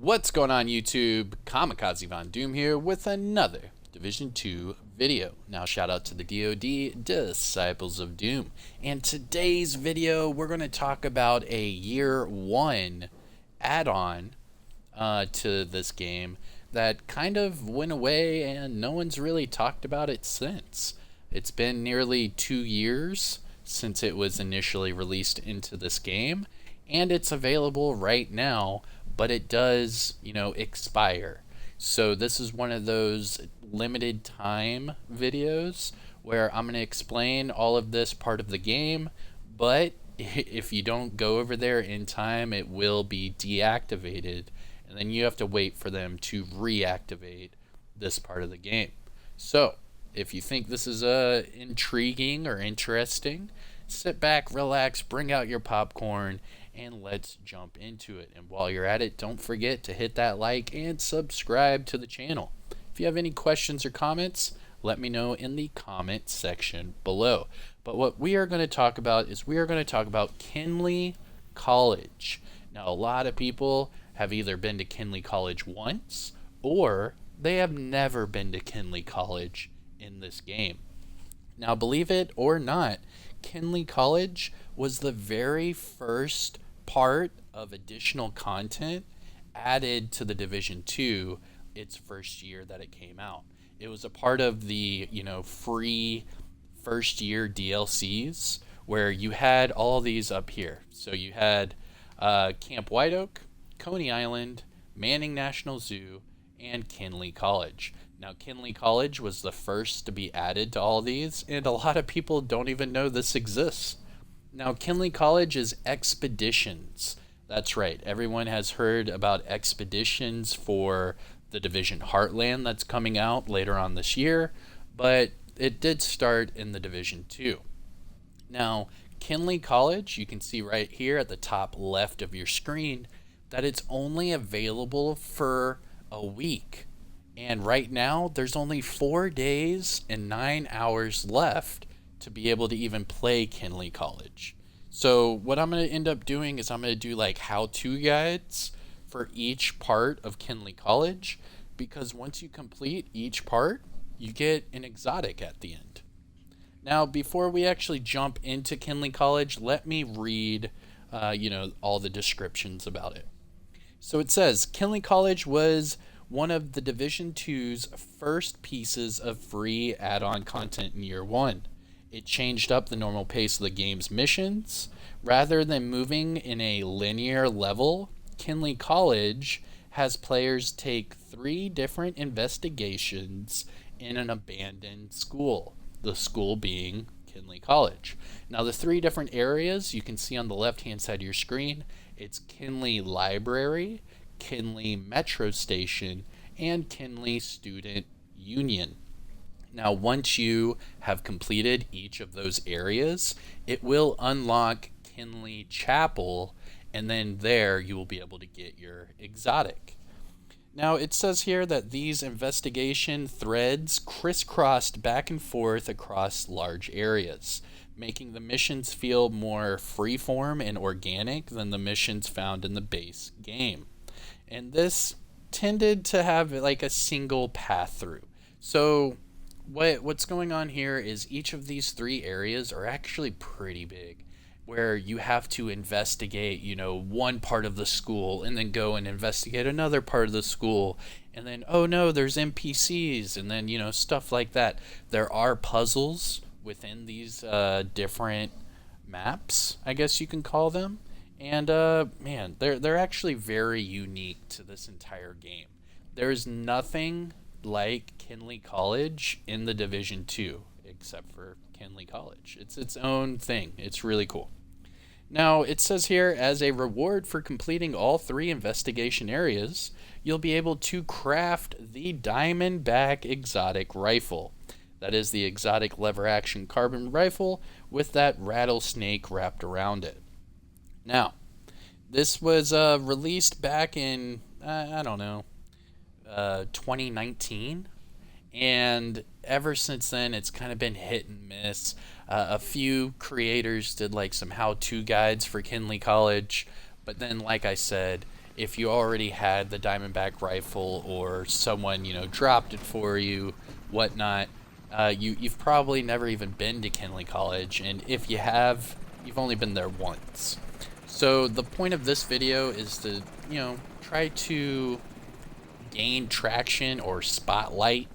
What's going on YouTube? Kamikazevondoom here with another Division 2 video. Now shout out to the DoD, Disciples of Doom. And today's video we're going to talk about a year 1 add-on to this game that kind of went away and no one's really talked about it since. It's been nearly 2 years since it was initially released into this game, and it's available right now, but it does, expire. So this is one of those limited time videos where I'm going to explain all of this part of the game, but if you don't go over there in time, it will be deactivated, and then you have to wait for them to reactivate this part of the game. So if you think this is intriguing or interesting, sit back, relax, bring out your popcorn, and let's jump into it. And while you're at it, don't forget to hit that like and subscribe to the channel. If you have any questions or comments, let me know in the comment section below. But what we are going to talk about is Kinley College. Now, a lot of people have either been to Kinley College once or they have never been to Kinley College in this game. Now, believe it or not, Kinley College was the very first part of additional content added to the Division 2 its first year that it came out. It was a part of the, free first year DLCs where you had all these up here. So you had Camp White Oak, Coney Island, Manning National Zoo, and Kinley College. Now, Kinley College was the first to be added to all these, and a lot of people don't even know this exists. Now, Kinley College is expeditions. That's right. Everyone has heard about expeditions for the Division Heartland that's coming out later on this year, but it did start in the Division 2. Now, Kinley College, you can see right here at the top left of your screen that it's only available for a week. And right now, there's only 4 days and 9 hours left to be able to even play Kinley College. So what I'm going to end up doing is I'm going to do like how-to guides for each part of Kinley College, because once you complete each part, you get an exotic at the end. Now, before we actually jump into Kinley College, let me read, all the descriptions about it. So it says, Kinley College was one of the Division 2's first pieces of free add-on content in year 1. It changed up the normal pace of the game's missions. Rather than moving in a linear level, Kinley College has players take 3 different investigations in an abandoned school, the school being Kinley College. Now, the 3 different areas you can see on the left-hand side of your screen, it's Kinley Library, Kinley Metro Station, and Kinley Student Union. Now, once you have completed each of those areas, it will unlock Kinley Chapel, and then there you will be able to get your exotic. Now, it says here that these investigation threads crisscrossed back and forth across large areas, making the missions feel more freeform and organic than the missions found in the base game. And this tended to have like a single path through. So what's going on here is each of these 3 areas are actually pretty big, where you have to investigate, one part of the school and then go and investigate another part of the school. And then, oh no, there's NPCs, and then, stuff like that. There are puzzles within these different maps, I guess you can call them. And man, they're actually very unique to this entire game. There's nothing like Kinley College in the Division 2 except for Kinley College. It's its own thing. It's really cool. Now, it says here, as a reward for completing all 3 investigation areas, you'll be able to craft the Diamondback exotic rifle. That is the exotic lever action carbine rifle with that rattlesnake wrapped around it. Now, this was released back in, 2019, and ever since then it's kind of been hit and miss. A few creators did like some how-to guides for Kinley College, but then, like I said, if you already had the Diamondback rifle or someone, dropped it for you, whatnot, you've probably never even been to Kinley College, and if you have, you've only been there once. So the point of this video is to, try to gain traction or spotlight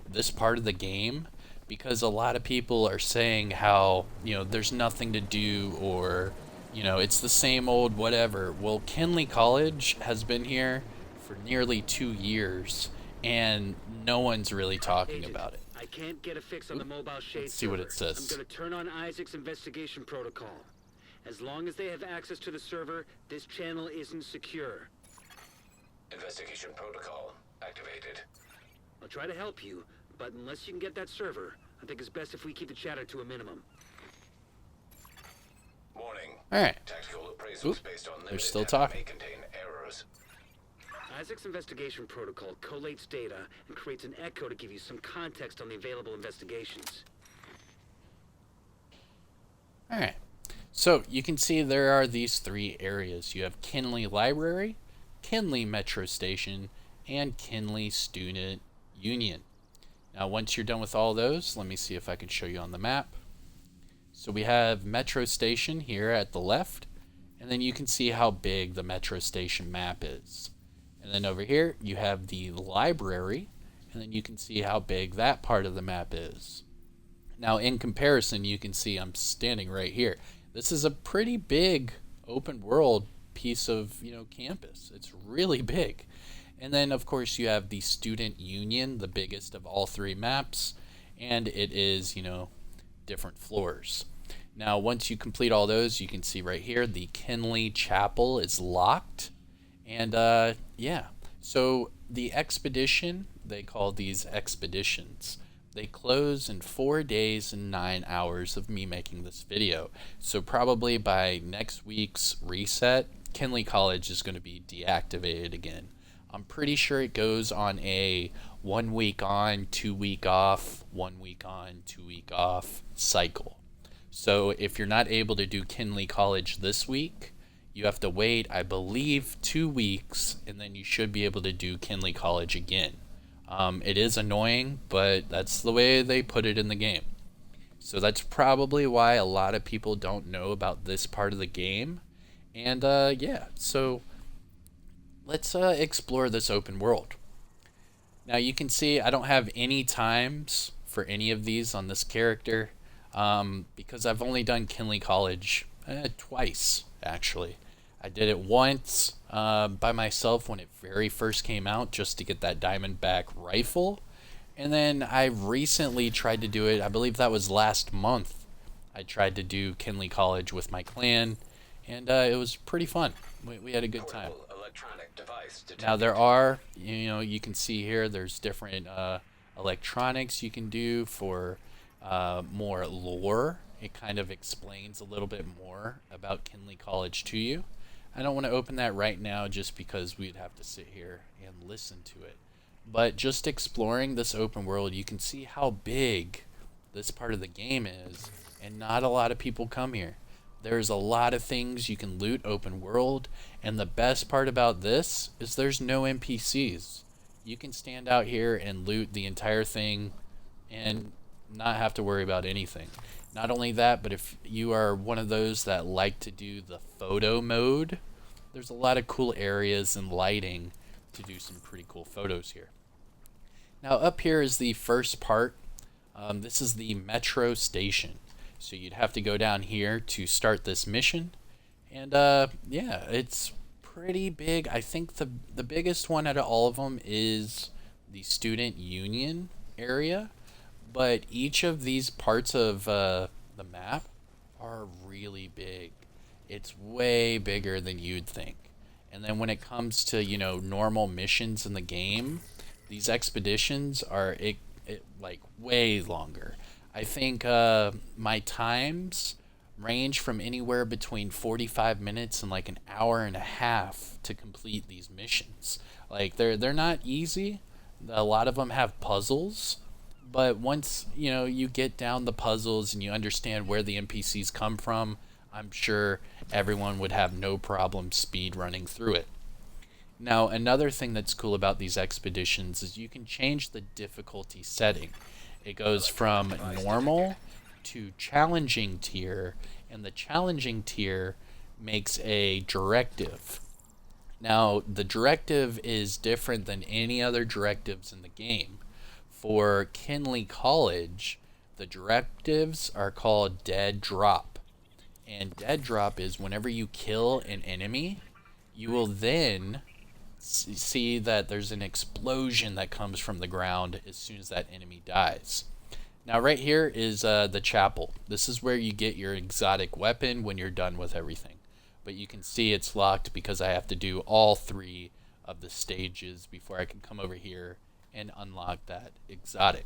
this part of the game, because a lot of people are saying how, there's nothing to do, or, it's the same old whatever. Well, Kinley College has been here for nearly 2 years, and no one's really talking about it. I can't get a fix on the mobile shade. Let's see what it says. I'm going to turn on Isaac's investigation protocol. As long as they have access to the server, this channel isn't secure. Investigation protocol activated. I'll try to help you, but unless you can get that server, I think it's best if we keep the chatter to a minimum. Warning. Alright. Tactical appraisals based on They're limited still data talking. may contain errors. Isaac's investigation protocol collates data and creates an echo to give you some context on the available investigations. Alright. So you can see there are these 3 areas. You have Kinley Library, Kinley Metro Station, and Kinley Student Union. Now once you're done with all those, let me see if I can show you on the map. So we have Metro Station here at the left, and then you can see how big the Metro Station map is. And then over here you have the library, and then you can see how big that part of the map is. Now in comparison, you can see I'm standing right here. This is a pretty big open world piece of, campus. It's really big. And then of course you have the Student Union, the biggest of all 3 maps, and it is, different floors. Now once you complete all those, you can see right here the Kinley Chapel is locked. And yeah, so the expedition, they call these expeditions, they close in 4 days and 9 hours of me making this video. So probably by next week's reset, Kinley College is going to be deactivated again. I'm pretty sure it goes on a 1 week on, 2 week off, 1 week on, 2 week off cycle. So if you're not able to do Kinley College this week, you have to wait, I believe, 2 weeks, and then you should be able to do Kinley College again. It is annoying, but that's the way they put it in the game. So that's probably why a lot of people don't know about this part of the game. And yeah, so let's explore this open world. Now you can see I don't have any times for any of these on this character, because I've only done Kinley College twice, actually. I did it once by myself when it very first came out, just to get that Diamondback rifle. And then I recently tried to do it, I believe that was last month. I tried to do Kinley College with my clan, and it was pretty fun. We had a good time. Electronic device detected. Now there are, you can see here, there's different electronics you can do for more lore. It kind of explains a little bit more about Kinley College to you. I don't want to open that right now just because we'd have to sit here and listen to it. But just exploring this open world, you can see how big this part of the game is, and not a lot of people come here. There's a lot of things you can loot open world, and the best part about this is there's no NPCs. You can stand out here and loot the entire thing and not have to worry about anything. Not only that, but if you are one of those that like to do the photo mode, there's a lot of cool areas and lighting to do some pretty cool photos here. Now up here is the first part. This is the metro station. So you'd have to go down here to start this mission. And yeah, it's pretty big. I think the biggest one out of all of them is the Student Union area. But each of these parts of the map are really big. It's way bigger than you'd think. And then when it comes to, normal missions in the game, these expeditions are like way longer. I think my times range from anywhere between 45 minutes and like an hour and a half to complete these missions. Like they're not easy. A lot of them have puzzles. But once, you get down the puzzles and you understand where the NPCs come from, I'm sure everyone would have no problem speed running through it. Now, another thing that's cool about these expeditions is you can change the difficulty setting. It goes from normal to challenging tier, and the challenging tier makes a directive. Now, the directive is different than any other directives in the game. For Kinley College, the directives are called dead drop. And dead drop is whenever you kill an enemy, you will then see that there's an explosion that comes from the ground as soon as that enemy dies. Now right here is the chapel. This is where you get your exotic weapon when you're done with everything. But you can see it's locked because I have to do all 3 of the stages before I can come over here and unlock that exotic.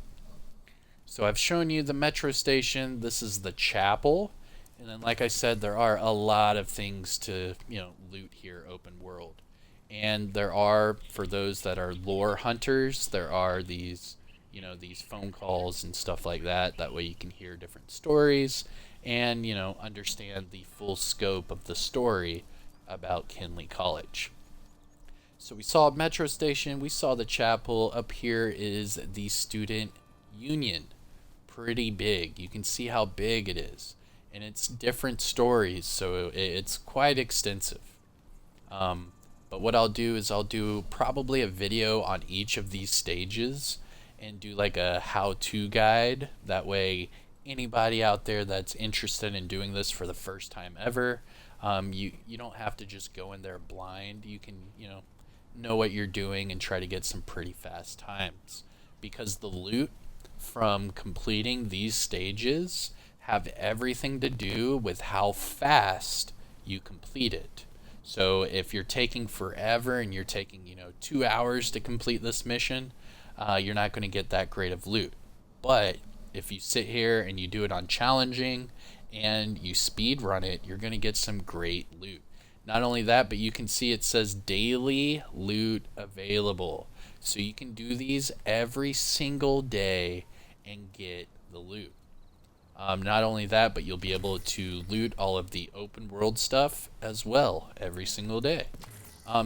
So I've shown you the metro station. This is the chapel. And then like I said, there are a lot of things to, loot here, open world. And there are, for those that are lore hunters, there are these, these phone calls and stuff like that. That way you can hear different stories and, understand the full scope of the story about Kinley College. So we saw a metro station, we saw the chapel. Up here is the student union. Pretty big. You can see how big it is. And it's different stories, so it's quite extensive. But what I'll do is I'll do probably a video on each of these stages and do like a how-to guide. That way anybody out there that's interested in doing this for the first time ever, you don't have to just go in there blind. You can, know what you're doing and try to get some pretty fast times. Because the loot from completing these stages have everything to do with how fast you complete it. So if you're taking forever and you're taking, 2 hours to complete this mission, you're not going to get that great of loot. But if you sit here and you do it on challenging and you speed run it, you're going to get some great loot. Not only that, but you can see it says daily loot available. So you can do these every single day and get the loot. Not only that, but you'll be able to loot all of the open world stuff as well every single day.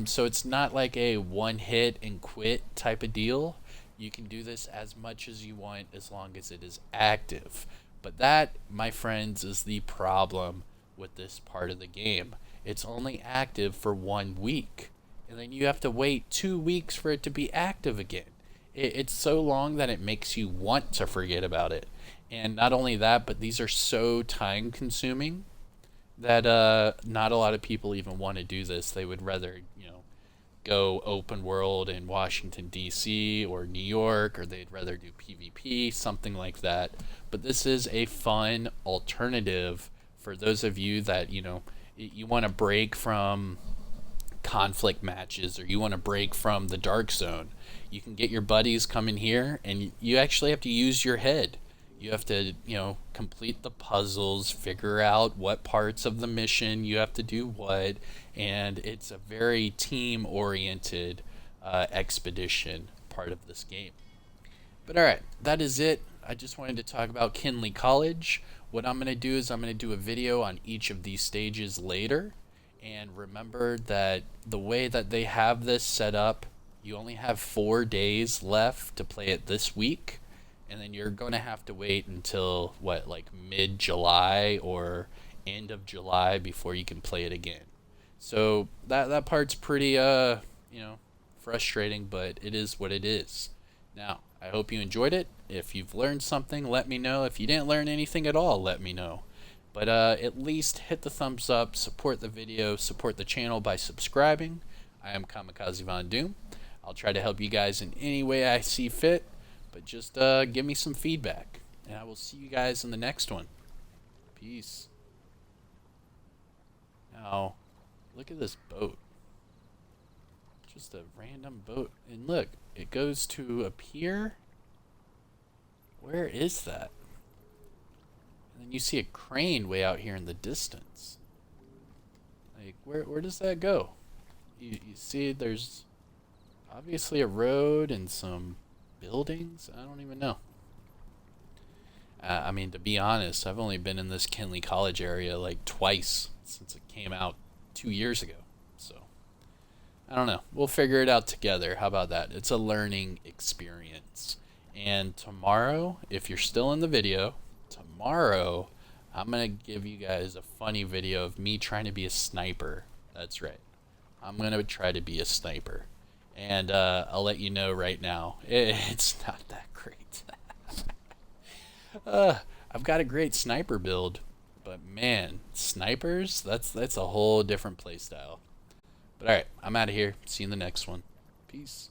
So it's not like a one hit and quit type of deal. You can do this as much as you want as long as it is active. But that, my friends, is the problem with this part of the game. It's only active for 1 week. And then you have to wait 2 weeks for it to be active again. It's so long that it makes you want to forget about it. And not only that, but these are so time consuming that not a lot of people even want to do this. They would rather, go open world in Washington, D.C. or New York, or they'd rather do PvP, something like that. But this is a fun alternative for those of you that, you want to break from conflict matches, or you want to break from the dark zone. You can get your buddies come in here, and you actually have to use your head. You have to, complete the puzzles, figure out what parts of the mission you have to do what, and it's a very team-oriented expedition part of this game. But alright, that is it. I just wanted to talk about Kinley College. What I'm going to do is I'm going to do a video on each of these stages later. And remember that the way that they have this set up, you only have 4 days left to play it this week. And then you're going to have to wait until, mid-July or end of July before you can play it again. So that part's pretty, frustrating, but it is what it is. Now, I hope you enjoyed it. If you've learned something, let me know. If you didn't learn anything at all, let me know. But at least hit the thumbs up, support the video, support the channel by subscribing. I am Kamikazevondoom. I'll try to help you guys in any way I see fit. But just give me some feedback, and I will see you guys in the next one. Peace. Now, look at this boat. Just a random boat. And look, it goes to a pier. Where is that? And then you see a crane way out here in the distance. Like, where does that go? You see there's obviously a road and some buildings? I don't even know. To be honest, I've only been in this Kinley College area like twice since it came out 2 years ago. So, I don't know. We'll figure it out together. How about that? It's a learning experience. And tomorrow, if you're still in the video, tomorrow I'm going to give you guys a funny video of me trying to be a sniper. That's right. I'm going to try to be a sniper. And I'll let you know right now, it's not that great. I've got a great sniper build, but man, snipers, that's a whole different playstyle. But alright, I'm out of here. See you in the next one. Peace.